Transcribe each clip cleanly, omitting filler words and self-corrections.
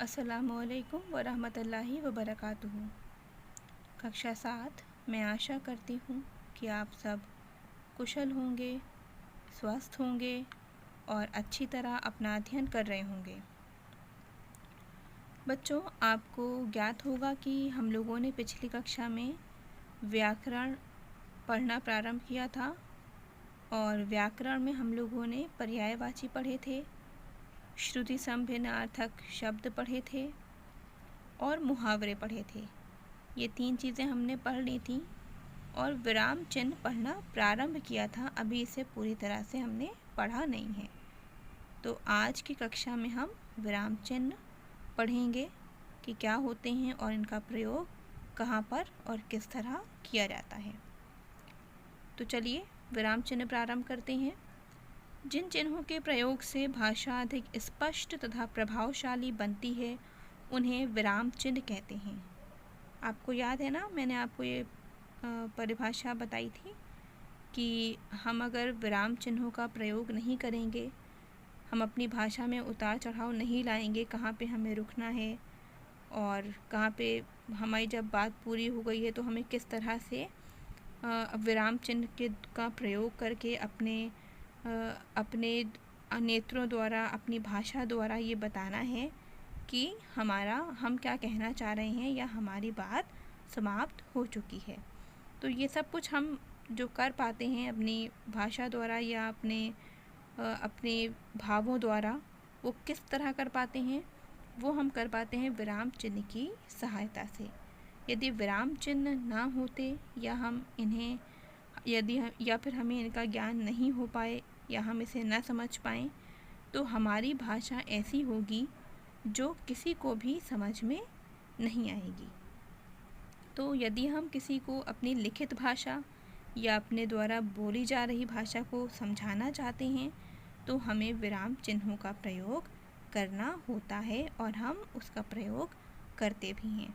अस्सलामुअलैकुम वरहमतुल्लाहि वबरकातुहू। कक्षा 7 मैं आशा करती हूँ कि आप सब कुशल होंगे, स्वस्थ होंगे और अच्छी तरह अपना अध्ययन कर रहे होंगे। बच्चों, आपको ज्ञात होगा कि हम लोगों ने पिछली कक्षा में व्याकरण पढ़ना प्रारंभ किया था और व्याकरण में हम लोगों ने पर्यायवाची पढ़े थे, श्रुति समभिन्नार्थक शब्द पढ़े थे और मुहावरे पढ़े थे। ये 3 चीज़ें हमने पढ़ ली थी और विराम चिन्ह पढ़ना प्रारंभ किया था। अभी इसे पूरी तरह से हमने पढ़ा नहीं है। तो आज की कक्षा में हम विराम चिन्ह पढ़ेंगे कि क्या होते हैं और इनका प्रयोग कहाँ पर और किस तरह किया जाता है। तो चलिए विराम चिन्ह प्रारंभ करते हैं। जिन चिन्हों के प्रयोग से भाषा अधिक स्पष्ट तथा प्रभावशाली बनती है उन्हें विराम चिन्ह कहते हैं। आपको याद है ना, मैंने आपको ये परिभाषा बताई थी कि हम अगर विराम चिन्हों का प्रयोग नहीं करेंगे, हम अपनी भाषा में उतार चढ़ाव नहीं लाएंगे, कहाँ पे हमें रुकना है और कहाँ पे हमारी जब बात पूरी हो गई है तो हमें किस तरह से विराम चिन्ह का प्रयोग करके अपने नेत्रों द्वारा, अपनी भाषा द्वारा ये बताना है कि हम क्या कहना चाह रहे हैं या हमारी बात समाप्त हो चुकी है। तो ये सब कुछ हम जो कर पाते हैं अपनी भाषा द्वारा या अपने भावों द्वारा, वो किस तरह कर पाते हैं? वो हम कर पाते हैं विराम चिन्ह की सहायता से। यदि विराम चिन्ह ना होते या फिर हमें इनका ज्ञान नहीं हो पाए या हम इसे न समझ पाएँ तो हमारी भाषा ऐसी होगी जो किसी को भी समझ में नहीं आएगी। तो यदि हम किसी को अपनी लिखित भाषा या अपने द्वारा बोली जा रही भाषा को समझाना चाहते हैं तो हमें विराम चिन्हों का प्रयोग करना होता है और हम उसका प्रयोग करते भी हैं।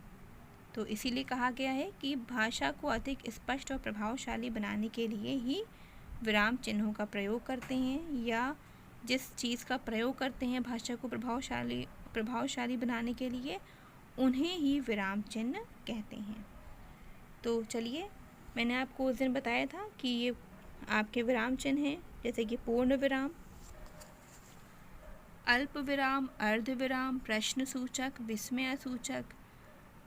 तो इसीलिए कहा गया है कि भाषा को अधिक स्पष्ट और प्रभावशाली बनाने के लिए ही विराम चिन्हों का प्रयोग करते हैं, या जिस चीज़ का प्रयोग करते हैं भाषा को प्रभावशाली बनाने के लिए, उन्हें ही विराम चिन्ह कहते हैं। तो चलिए, मैंने आपको उस दिन बताया था कि ये आपके विराम चिन्ह हैं, जैसे कि पूर्ण विराम, अल्प विराम, अर्ध विराम, प्रश्न सूचक, विस्मय सूचक,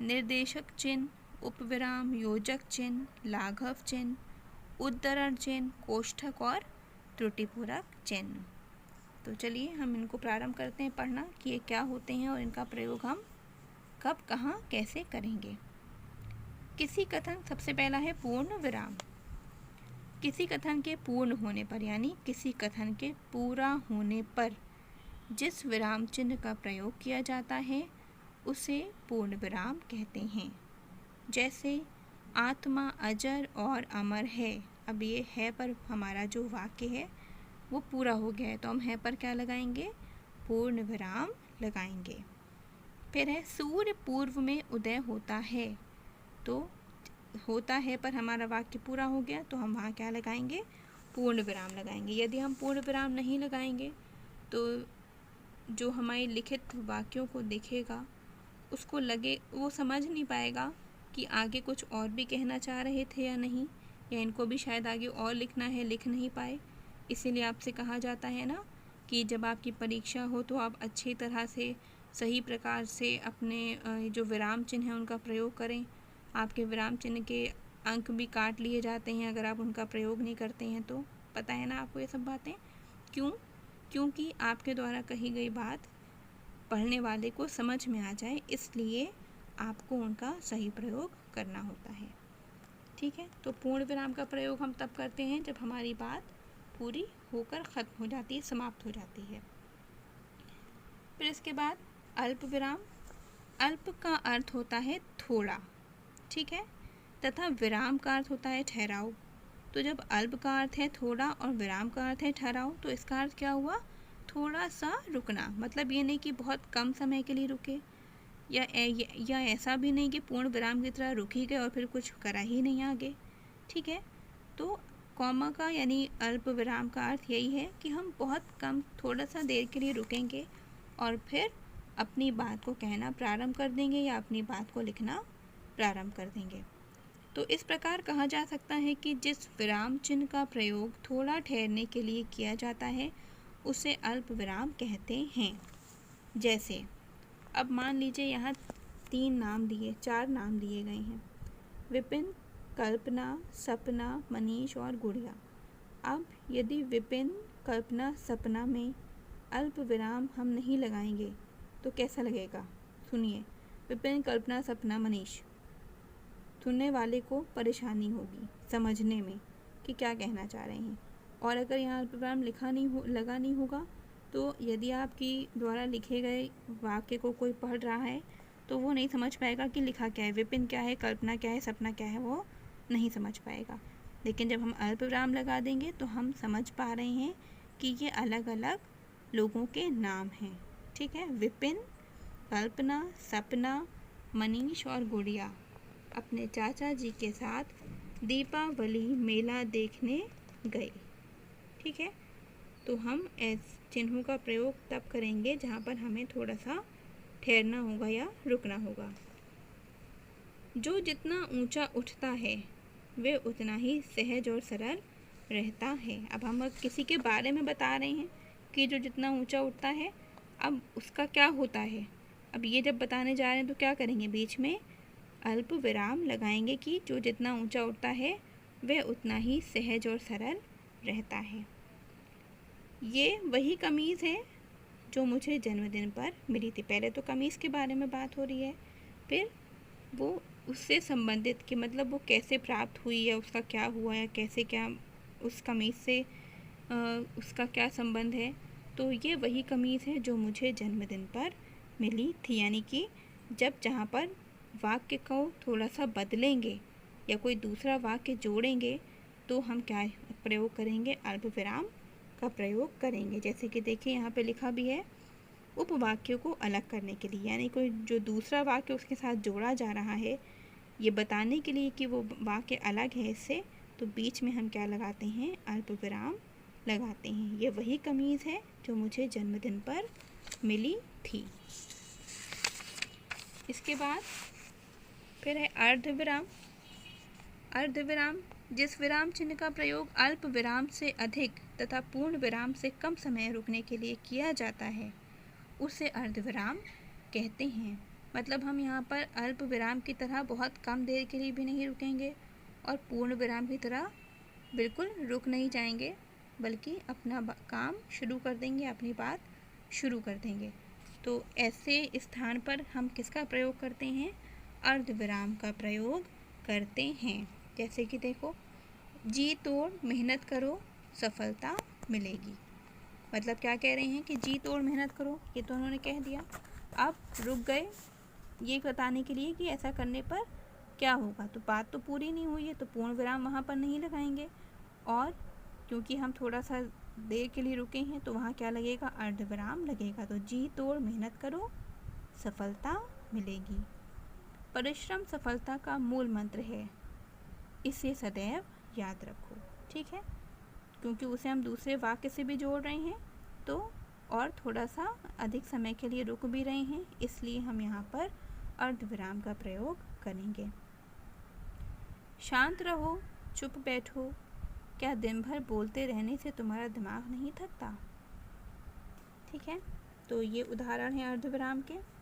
निर्देशक चिन्ह, उपविराम, योजक चिन्ह, लाघव चिन्ह, उद्धरण चिन्ह, कोष्ठक और त्रुटिपूरक चिन्ह। तो चलिए हम इनको प्रारंभ करते हैं पढ़ना कि ये क्या होते हैं और इनका प्रयोग हम कब, कहाँ, कैसे करेंगे। किसी कथन, सबसे पहला है पूर्ण विराम। किसी कथन के पूर्ण होने पर, यानी किसी कथन के पूरा होने पर जिस विराम चिन्ह का प्रयोग किया जाता है उसे पूर्ण विराम कहते हैं। जैसे आत्मा अजर और अमर है। अब ये है पर हमारा जो वाक्य है वो पूरा हो गया है तो हम है पर क्या लगाएंगे? पूर्ण विराम लगाएंगे। फिर है सूर्य पूर्व में उदय होता है। तो होता है पर हमारा वाक्य पूरा हो गया तो हम वहाँ क्या लगाएंगे? पूर्ण विराम लगाएंगे। यदि हम पूर्ण विराम नहीं लगाएंगे तो जो हमारे लिखित वाक्यों को देखेगा उसको वो समझ नहीं पाएगा कि आगे कुछ और भी कहना चाह रहे थे या नहीं, या इनको भी शायद आगे और लिखना है, लिख नहीं पाए। इसीलिए आपसे कहा जाता है ना कि जब आपकी परीक्षा हो तो आप अच्छी तरह से, सही प्रकार से अपने जो विराम चिन्ह हैं उनका प्रयोग करें। आपके विराम चिन्ह के अंक भी काट लिए जाते हैं अगर आप उनका प्रयोग नहीं करते हैं तो। पता है ना आपको ये सब बातें? क्योंकि आपके द्वारा कही गई बात पढ़ने वाले को समझ में आ जाए, इसलिए आपको उनका सही प्रयोग करना होता है। ठीक है, तो पूर्ण विराम का प्रयोग हम तब करते हैं जब हमारी बात पूरी होकर ख़त्म हो जाती है, समाप्त हो जाती है। फिर इसके बाद अल्प विराम। अल्प का अर्थ होता है थोड़ा, ठीक है, तथा विराम का अर्थ होता है ठहराव। तो जब अल्प का अर्थ है थोड़ा और विराम का अर्थ है ठहराव, तो इसका अर्थ क्या हुआ? थोड़ा सा रुकना। मतलब ये नहीं कि बहुत कम समय के लिए रुके, या ऐसा भी नहीं कि पूर्ण विराम की तरह रुक ही गए और फिर कुछ करा ही नहीं आगे। ठीक है, तो कॉमा का यानी अल्प विराम का अर्थ यही है कि हम बहुत कम, थोड़ा सा देर के लिए रुकेंगे और फिर अपनी बात को कहना प्रारंभ कर देंगे या अपनी बात को लिखना प्रारंभ कर देंगे। तो इस प्रकार कहा जा सकता है कि जिस विराम चिन्ह का प्रयोग थोड़ा ठहरने के लिए किया जाता है उसे अल्प विराम कहते हैं। जैसे अब मान लीजिए यहाँ 4 नाम दिए गए हैं, विपिन, कल्पना, सपना, मनीष और गुड़िया। अब यदि विपिन, कल्पना, सपना में अल्प विराम हम नहीं लगाएंगे तो कैसा लगेगा? सुनिए, विपिन, कल्पना, सपना, मनीष। सुनने वाले को परेशानी होगी समझने में कि क्या कहना चाह रहे हैं। और अगर यहाँ अल्प विराम लगा नहीं होगा तो यदि आपकी द्वारा लिखे गए वाक्य को कोई पढ़ रहा है तो वो नहीं समझ पाएगा कि लिखा क्या है, विपिन क्या है, कल्पना क्या है, सपना क्या है, वो नहीं समझ पाएगा। लेकिन जब हम अल्प विराम लगा देंगे तो हम समझ पा रहे हैं कि ये अलग अलग लोगों के नाम हैं। ठीक है, विपिन, कल्पना, सपना, मनीष और गुड़िया अपने चाचा जी के साथ दीपावली मेला देखने गए। ठीक है, तो हम ऐसे चिन्हों का प्रयोग तब करेंगे जहाँ पर हमें थोड़ा सा ठहरना होगा या रुकना होगा। जो जितना ऊंचा उठता है वे उतना ही सहज और सरल रहता है। अब हम किसी के बारे में बता रहे हैं कि जो जितना ऊंचा उठता है, अब उसका क्या होता है। अब ये जब बताने जा रहे हैं तो क्या करेंगे, बीच में अल्प विराम लगाएंगे कि जो जितना ऊंचा उठता है वह उतना ही सहज और सरल रहता है। ये वही कमीज़ है जो मुझे जन्मदिन पर मिली थी। पहले तो कमीज़ के बारे में बात हो रही है, फिर वो उससे संबंधित कि मतलब वो कैसे प्राप्त हुई या उसका क्या हुआ या कैसे क्या उस कमीज़ से उसका क्या संबंध है। तो ये वही कमीज़ है जो मुझे जन्मदिन पर मिली थी। यानी कि जब जहाँ पर वाक्य को थोड़ा सा बदलेंगे या कोई दूसरा वाक्य जोड़ेंगे तो हम क्या प्रयोग करेंगे, अल्प विराम का प्रयोग करेंगे। जैसे कि देखिए यहाँ पे लिखा भी है, उपवाक्यों को अलग करने के लिए, यानी कोई जो दूसरा वाक्य उसके साथ जोड़ा जा रहा है ये बताने के लिए कि वो वाक्य अलग है इससे, तो बीच में हम क्या लगाते हैं, अल्प विराम लगाते हैं। ये वही कमीज़ है जो मुझे जन्मदिन पर मिली थी। इसके बाद फिर है अर्धविराम। अर्धविराम जिस विराम चिन्ह का प्रयोग अल्प विराम से अधिक तथा पूर्ण विराम से कम समय रुकने के लिए किया जाता है उसे अर्धविराम कहते हैं। मतलब हम यहाँ पर अल्प विराम की तरह बहुत कम देर के लिए भी नहीं रुकेंगे और पूर्ण विराम की तरह बिल्कुल रुक नहीं जाएंगे, बल्कि अपना काम शुरू कर देंगे, अपनी बात शुरू कर देंगे। तो ऐसे स्थान पर हम किसका प्रयोग करते हैं, अर्धविराम का प्रयोग करते हैं। जैसे कि देखो, जी तोड़ मेहनत करो सफलता मिलेगी। मतलब क्या कह रहे हैं कि जी तोड़ मेहनत करो, ये तो उन्होंने कह दिया। अब रुक गए ये बताने के लिए कि ऐसा करने पर क्या होगा। तो बात तो पूरी नहीं हुई है तो पूर्ण विराम वहाँ पर नहीं लगाएंगे, और क्योंकि हम थोड़ा सा देर के लिए रुके हैं तो वहाँ क्या लगेगा, अर्धविराम लगेगा। तो जी तोड़ मेहनत करो सफलता मिलेगी। परिश्रम सफलता का मूल मंत्र है, इसे सदैव याद रखो। ठीक है, क्योंकि उसे हम दूसरे वाक्य से भी जोड़ रहे हैं तो और थोड़ा सा अधिक समय के लिए रुक भी रहे हैं, इसलिए हम यहाँ पर अर्धविराम का प्रयोग करेंगे। शांत रहो, चुप बैठो, क्या दिन भर बोलते रहने से तुम्हारा दिमाग नहीं थकता। ठीक है, तो ये उदाहरण है अर्धविराम के।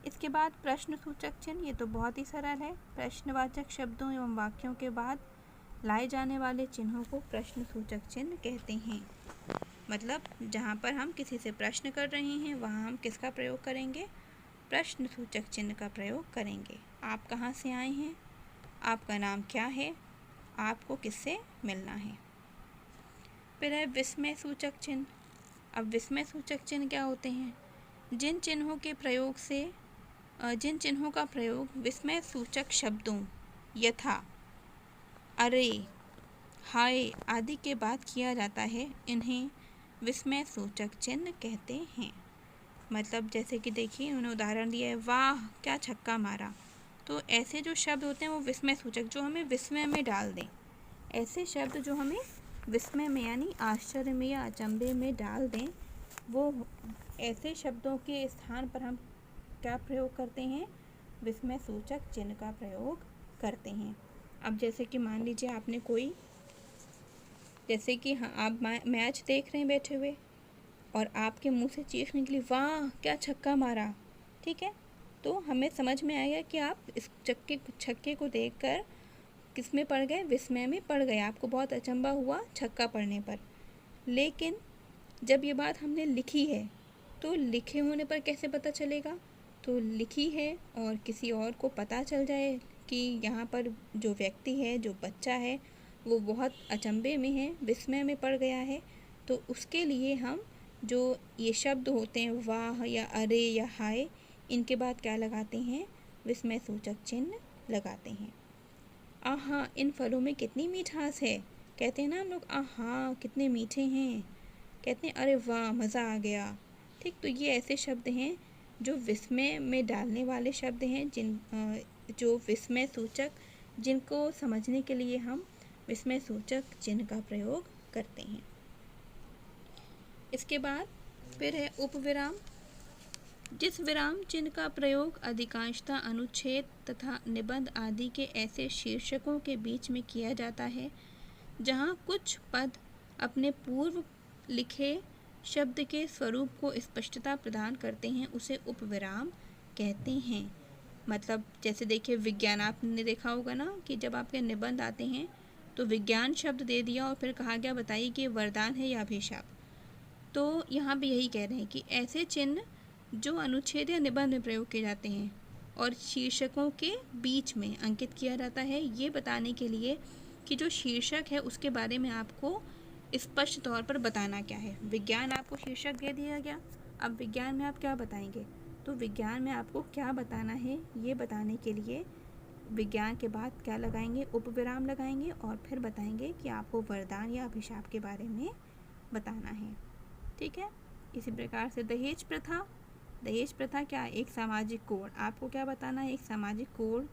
इसके बाद प्रश्न सूचक चिन्ह, ये तो बहुत ही सरल है। प्रश्नवाचक शब्दों एवं वाक्यों के बाद लाए जाने वाले चिन्हों को प्रश्न सूचक चिन्ह कहते हैं। मतलब जहाँ पर हम किसी से प्रश्न कर रहे हैं वहाँ हम किसका प्रयोग करेंगे, प्रश्न सूचक चिन्ह का प्रयोग करेंगे। आप कहाँ से आए हैं, आपका नाम क्या है, आपको किससे मिलना है। फिर है विस्मय सूचक चिन्ह। अब विस्मय सूचक चिन्ह क्या होते हैं, जिन चिन्हों का प्रयोग विस्मय सूचक शब्दों यथा अरे, हाय आदि के बाद किया जाता है, इन्हें विस्मय सूचक चिन्ह कहते हैं। मतलब जैसे कि देखिए उन्होंने उदाहरण दिया है, वाह क्या छक्का मारा। तो ऐसे जो शब्द होते हैं वो विस्मय सूचक, जो हमें विस्मय में डाल दें। ऐसे शब्द जो हमें विस्मय में यानी आश्चर्य में या अचंभे में डाल दें वो ऐसे शब्दों के स्थान पर हम क्या प्रयोग करते हैं? विस्मय सूचक चिन्ह का प्रयोग करते हैं। अब जैसे कि मान लीजिए आपने कोई, जैसे कि हाँ आप मैच देख रहे हैं बैठे हुए और आपके मुंह से चीख निकली, वाह क्या छक्का मारा, ठीक है, तो हमें समझ में आएगा कि आप इस छक्के को देखकर किस में पड़ गए? विस्मय में पड़ गए, आपको बहुत अचंभा हुआ छक्का पड़ने पर। लेकिन जब ये बात हमने लिखी है तो लिखे होने पर कैसे पता चलेगा? तो लिखी है और किसी और को पता चल जाए कि यहाँ पर जो व्यक्ति है, जो बच्चा है, वो बहुत अचंभे में है, विस्मय में पड़ गया है, तो उसके लिए हम जो ये शब्द होते हैं वाह या अरे या हाय, इनके बाद क्या लगाते हैं? विस्मय सूचक चिन्ह लगाते हैं। आहा इन फलों में कितनी मिठास है, कहते हैं ना हम लोग, आहा कितने मीठे हैं, कहते हैं अरे वाह मज़ा आ गया, ठीक। तो ये ऐसे शब्द हैं जो विस्मय में डालने वाले शब्द हैं, जो विस्मय सूचक, जिनको समझने के लिए हम विस्मय सूचक चिन्ह का प्रयोग करते हैं। इसके बाद फिर है उपविराम। जिस विराम चिन्ह का प्रयोग अधिकांशतः अनुच्छेद तथा निबंध आदि के ऐसे शीर्षकों के बीच में किया जाता है जहाँ कुछ पद अपने पूर्व लिखे शब्द के स्वरूप को स्पष्टता प्रदान करते हैं, उसे उपविराम कहते हैं। मतलब जैसे देखिए विज्ञान, आपने देखा होगा ना कि जब आपके निबंध आते हैं तो विज्ञान शब्द दे दिया और फिर कहा गया बताइए कि वरदान है या अभिशाप। तो यहाँ भी यही कह रहे हैं कि ऐसे चिन्ह जो अनुच्छेद या निबंध में प्रयोग किए जाते हैं और शीर्षकों के बीच में अंकित किया जाता है, ये बताने के लिए कि जो शीर्षक है उसके बारे में आपको स्पष्ट तौर पर बताना क्या है। विज्ञान आपको शीर्षक दे दिया गया, अब विज्ञान में आप क्या बताएंगे? तो विज्ञान में आपको क्या बताना है ये बताने के लिए विज्ञान के बाद क्या लगाएंगे? उपविराम लगाएंगे और फिर बताएंगे कि आपको वरदान या अभिशाप के बारे में बताना है, ठीक है। इसी प्रकार से दहेज प्रथा। दहेज प्रथा क्या है? एक सामाजिक कोड, आपको क्या बताना है? एक सामाजिक कोड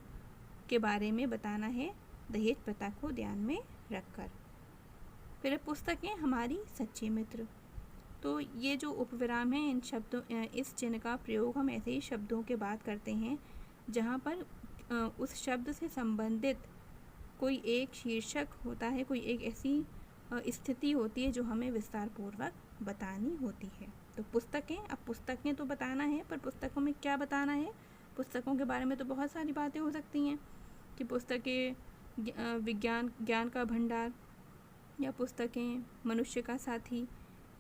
के बारे में बताना है दहेज प्रथा को ध्यान में रखकर। फिर पुस्तकें हमारी सच्ची मित्र। तो ये जो उपविराम है, इन शब्दों, इस चिन्ह का प्रयोग हम ऐसे ही शब्दों के बाद करते हैं जहाँ पर उस शब्द से संबंधित कोई एक शीर्षक होता है, कोई एक ऐसी स्थिति होती है जो हमें विस्तार पूर्वक बतानी होती है। तो पुस्तकें, अब पुस्तकें तो बताना है, पर पुस्तकों में क्या बताना है? पुस्तकों के बारे में तो बहुत सारी बातें हो सकती हैं कि पुस्तकें विज्ञान, ज्ञान का भंडार, या पुस्तकें मनुष्य का साथी,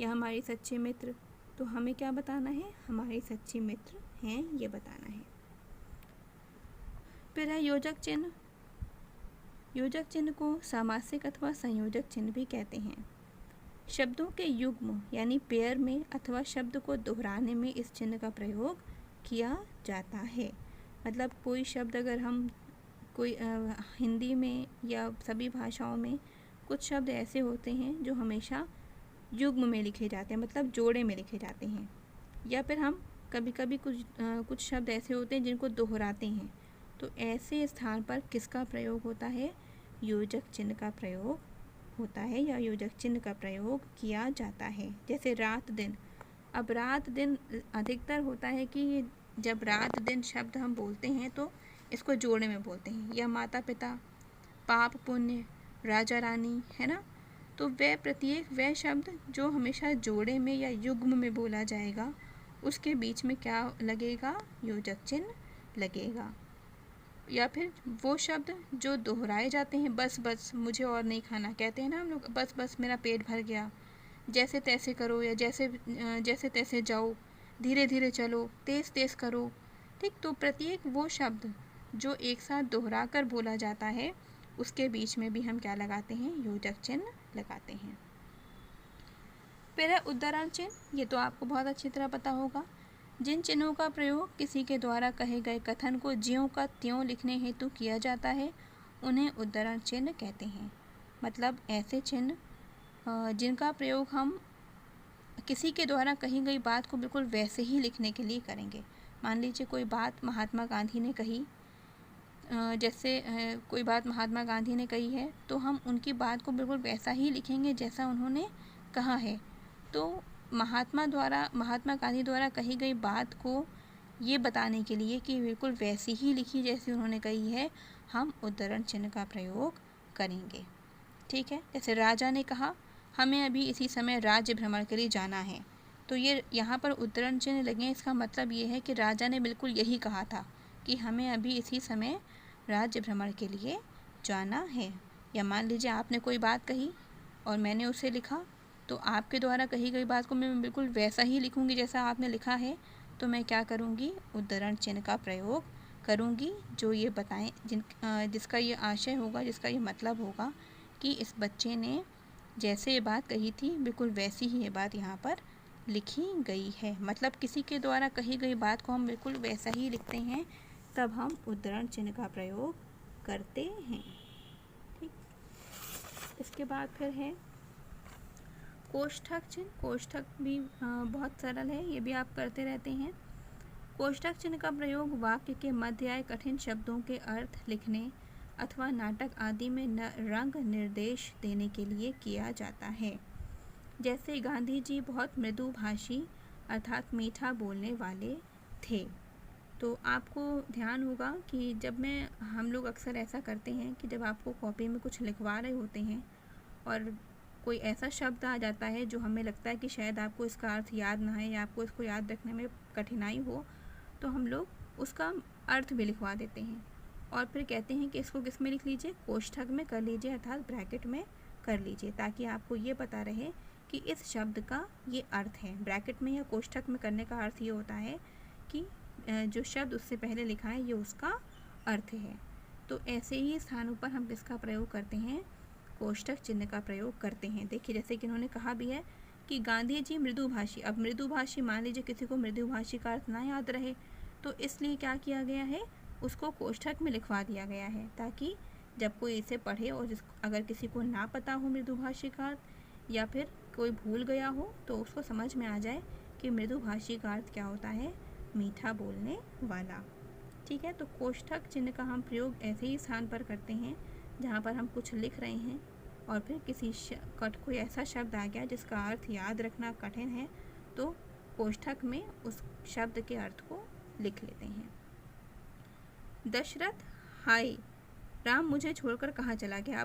या हमारी सच्चे मित्र। तो हमें क्या बताना है? हमारे सच्चे मित्र हैं, ये बताना है। फिर है योजक चिन्ह। योजक चिन्ह को सामासिक अथवा संयोजक चिन्ह भी कहते हैं। शब्दों के युग्म यानी पेयर में अथवा शब्द को दोहराने में इस चिन्ह का प्रयोग किया जाता है। मतलब कोई शब्द अगर हम कोई हिंदी में या सभी भाषाओं में कुछ शब्द ऐसे होते हैं जो हमेशा युग्म में लिखे जाते हैं, मतलब जोड़े में लिखे जाते हैं, या फिर हम कभी कभी कुछ शब्द ऐसे होते हैं जिनको दोहराते हैं, तो ऐसे स्थान पर किसका प्रयोग होता है? योजक चिन्ह का प्रयोग होता है या योजक चिन्ह का प्रयोग किया जाता है। जैसे रात दिन। अब रात दिन अधिकतर होता है कि जब रात दिन शब्द हम बोलते हैं तो इसको जोड़े में बोलते हैं, या माता पिता, पाप पुण्य, राजा रानी, है ना। तो वह शब्द जो हमेशा जोड़े में या युग्म में बोला जाएगा उसके बीच में क्या लगेगा? योजक चिन्ह लगेगा। या फिर वो शब्द जो दोहराए जाते हैं, बस बस मुझे और नहीं खाना, कहते हैं ना हम लोग, बस बस मेरा पेट भर गया, जैसे तैसे करो, या जैसे तैसे जाओ, धीरे धीरे चलो, तेज़ तेज़ करो, ठीक। तो प्रत्येक वो शब्द जो एक साथ दोहरा कर बोला जाता है उसके बीच में भी हम क्या लगाते हैं? योजक चिन्ह लगाते हैं। फिर है उद्धरण चिन्ह। ये तो आपको बहुत अच्छी तरह पता होगा। जिन चिन्हों का प्रयोग किसी के द्वारा कहे गए कथन को ज्यों का त्यों लिखने हेतु किया जाता है उन्हें उद्धरण चिन्ह कहते हैं। मतलब ऐसे चिन्ह जिनका प्रयोग हम किसी के द्वारा कही गई बात को बिल्कुल वैसे ही लिखने के लिए करेंगे। मान लीजिए कोई बात महात्मा गांधी ने कही, जैसे कोई बात महात्मा गांधी ने कही है तो हम उनकी बात को बिल्कुल वैसा ही लिखेंगे जैसा उन्होंने कहा है। तो महात्मा गांधी द्वारा कही गई बात को ये बताने के लिए कि बिल्कुल वैसी ही लिखी जैसी उन्होंने कही है, हम उद्धरण चिन्ह का प्रयोग करेंगे। ठीक है, जैसे राजा ने कहा हमें अभी इसी समय राज्य भ्रमण के लिए जाना है, तो ये यहाँ पर उद्धरण चिन्ह लगे। इसका मतलब ये है कि राजा ने बिल्कुल यही कहा था कि हमें अभी इसी समय राज्य भ्रमण के लिए जाना है। या मान लीजिए आपने कोई बात कही और मैंने उसे लिखा, तो आपके द्वारा कही गई बात को मैं बिल्कुल वैसा ही लिखूँगी जैसा आपने लिखा है, तो मैं क्या करूँगी, उद्धरण चिन्ह का प्रयोग करूँगी, जो ये बताएं जिसका ये आशय होगा, जिसका ये मतलब होगा कि इस बच्चे ने जैसे ये बात कही थी बिल्कुल वैसी ही ये बात यहाँ पर लिखी गई है। मतलब किसी के द्वारा कही गई बात को हम बिल्कुल वैसा ही लिखते हैं, तब हम उद्धरण चिन्ह का प्रयोग करते हैं। ठीक, इसके बाद फिर है कोष्ठक चिन्ह। कोष्ठक भी बहुत सरल है, ये भी आप करते रहते हैं। कोष्ठक चिन्ह का प्रयोग वाक्य के मध्य आए कठिन शब्दों के अर्थ लिखने अथवा नाटक आदि में रंग निर्देश देने के लिए किया जाता है। जैसे गांधी जी बहुत मृदुभाषी अर्थात मीठा बोलने वाले थे। तो आपको ध्यान होगा कि हम लोग अक्सर ऐसा करते हैं कि जब आपको कॉपी में कुछ लिखवा रहे होते हैं और कोई ऐसा शब्द आ जाता है जो हमें लगता है कि शायद आपको इसका अर्थ याद ना है या आपको इसको याद रखने में कठिनाई हो, तो हम लोग उसका अर्थ भी लिखवा देते हैं और फिर कहते हैं कि इसको किस में लिख लीजिए, कोष्ठक में कर लीजिए अर्थात ब्रैकेट में कर लीजिए, ताकि आपको ये पता रहे कि इस शब्द का ये अर्थ है। ब्रैकेट में या कोष्ठक में करने का अर्थ ये होता है कि जो शब्द उससे पहले लिखा है ये उसका अर्थ है। तो ऐसे ही स्थानों पर हम किसका प्रयोग करते हैं, कोष्ठक चिन्ह का प्रयोग करते हैं। देखिए जैसे कि उन्होंने कहा भी है कि गांधी जी मृदुभाषी। अब मृदुभाषी, मान लीजिए किसी को मृदुभाषी का अर्थ ना याद रहे, तो इसलिए क्या किया गया है, उसको कोष्ठक में लिखवा दिया गया है, ताकि जब कोई इसे पढ़े और अगर किसी को ना पता हो मृदुभाषी का अर्थ या फिर कोई भूल गया हो, तो उसको समझ में आ जाए कि मृदुभाषी का अर्थ क्या होता है, मीठा बोलने वाला। ठीक है, तो कोष्ठक चिन्ह का हम प्रयोग ऐसे ही स्थान पर करते हैं जहाँ पर हम कुछ लिख रहे हैं और फिर कोई ऐसा शब्द आ गया जिसका अर्थ याद रखना कठिन है, तो कोष्ठक में उस शब्द के अर्थ को लिख लेते हैं। दशरथ हाय, राम मुझे छोड़कर कहाँ चला गया।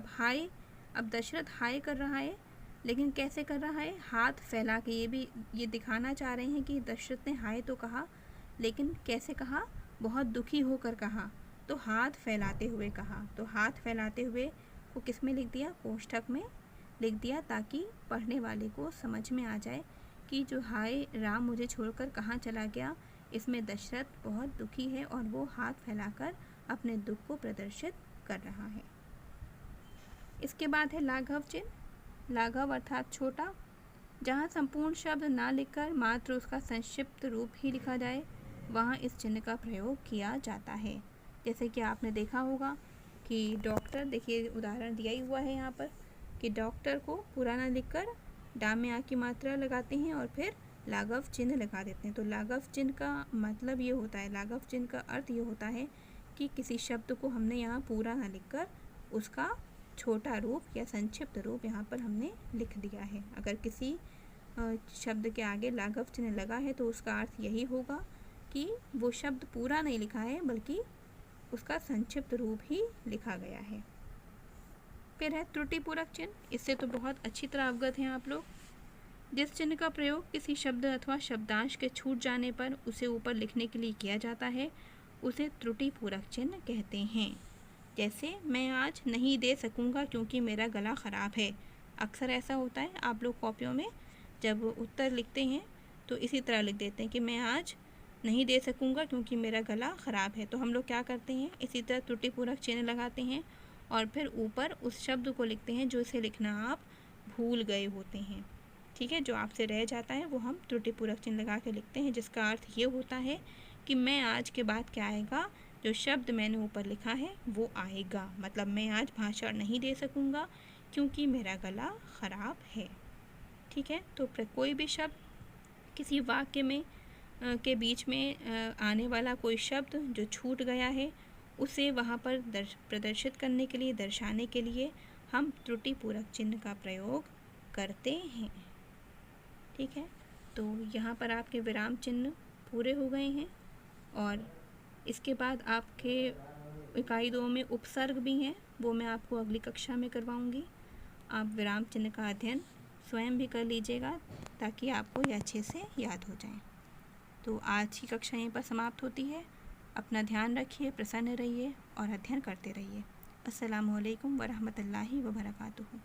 अब दशरथ हाय कर रहा है, लेकिन कैसे कर रहा है, हाथ फैला के। ये दिखाना चाह रहे हैं कि दशरथ ने हाय तो कहा, लेकिन कैसे कहा, बहुत दुखी होकर कहा, तो हाथ फैलाते हुए कहा। तो हाथ फैलाते हुए को किस में लिख दिया, कोष्ठक में लिख दिया, ताकि पढ़ने वाले को समझ में आ जाए कि जो हाय राम मुझे छोड़कर कहाँ चला गया, इसमें दशरथ बहुत दुखी है और वो हाथ फैलाकर अपने दुख को प्रदर्शित कर रहा है। इसके बाद है लाघव चिन्ह। लाघव अर्थात छोटा। जहाँ संपूर्ण शब्द ना लिखकर मात्र उसका संक्षिप्त रूप ही लिखा जाए, वहाँ इस चिन्ह का प्रयोग किया जाता है। जैसे कि आपने देखा होगा कि डॉक्टर, देखिए उदाहरण दिया ही हुआ है यहाँ पर कि डॉक्टर को पूरा ना लिखकर डा में आ की मात्रा लगाते हैं और फिर लाघव चिन्ह लगा देते हैं। तो लाघव चिन्ह का मतलब ये होता है, लाघव चिन्ह का अर्थ ये होता है कि किसी शब्द को हमने यहाँ पूरा ना लिखकर उसका छोटा रूप या संक्षिप्त रूप यहाँ पर हमने लिख दिया है। अगर किसी शब्द के आगे लाघव चिन्ह लगा है तो उसका अर्थ यही होगा कि वो शब्द पूरा नहीं लिखा है बल्कि उसका संक्षिप्त रूप ही लिखा गया है। फिर है त्रुटिपूरक चिन्ह। इससे तो बहुत अच्छी तरह अवगत हैं आप लोग। जिस चिन्ह का प्रयोग किसी शब्द अथवा शब्दांश के छूट जाने पर उसे ऊपर लिखने के लिए किया जाता है, उसे त्रुटिपूरक चिन्ह कहते हैं। जैसे मैं आज नहीं दे सकूँगा क्योंकि मेरा गला ख़राब है। अक्सर ऐसा होता है, आप लोग कॉपियों में जब उत्तर लिखते हैं तो इसी तरह लिख देते हैं कि मैं आज नहीं दे सकूँगा क्योंकि मेरा गला ख़राब है। तो हम लोग क्या करते हैं, इसी तरह त्रुटिपूरक चिन्ह लगाते हैं और फिर ऊपर उस शब्द को लिखते हैं जो इसे लिखना आप भूल गए होते हैं। ठीक है, जो आपसे रह जाता है वो हम त्रुटिपूरक चिन्ह लगा के लिखते हैं, जिसका अर्थ ये होता है कि मैं आज के बाद क्या आएगा, जो शब्द मैंने ऊपर लिखा है वो आएगा। मतलब मैं आज भाषण नहीं दे सकूँगा क्योंकि मेरा गला ख़राब है। ठीक है, तो कोई भी शब्द किसी वाक्य में के बीच में आने वाला कोई शब्द जो छूट गया है, उसे वहाँ पर प्रदर्शित करने के लिए, दर्शाने के लिए हम त्रुटिपूरक चिन्ह का प्रयोग करते हैं। ठीक है, तो यहाँ पर आपके विराम चिन्ह पूरे हो गए हैं और इसके बाद आपके इकाई 2 में उपसर्ग भी हैं, वो मैं आपको अगली कक्षा में करवाऊँगी। आप विराम चिन्ह का अध्ययन स्वयं भी कर लीजिएगा ताकि आपको ये अच्छे से याद हो जाए। तो आज की कक्षा यहीं पर समाप्त होती है। अपना ध्यान रखिए, प्रसन्न रहिए और अध्ययन करते रहिए। अस्सलामु अलैकुम वरहमतुल्लाहि वबरकातुहू।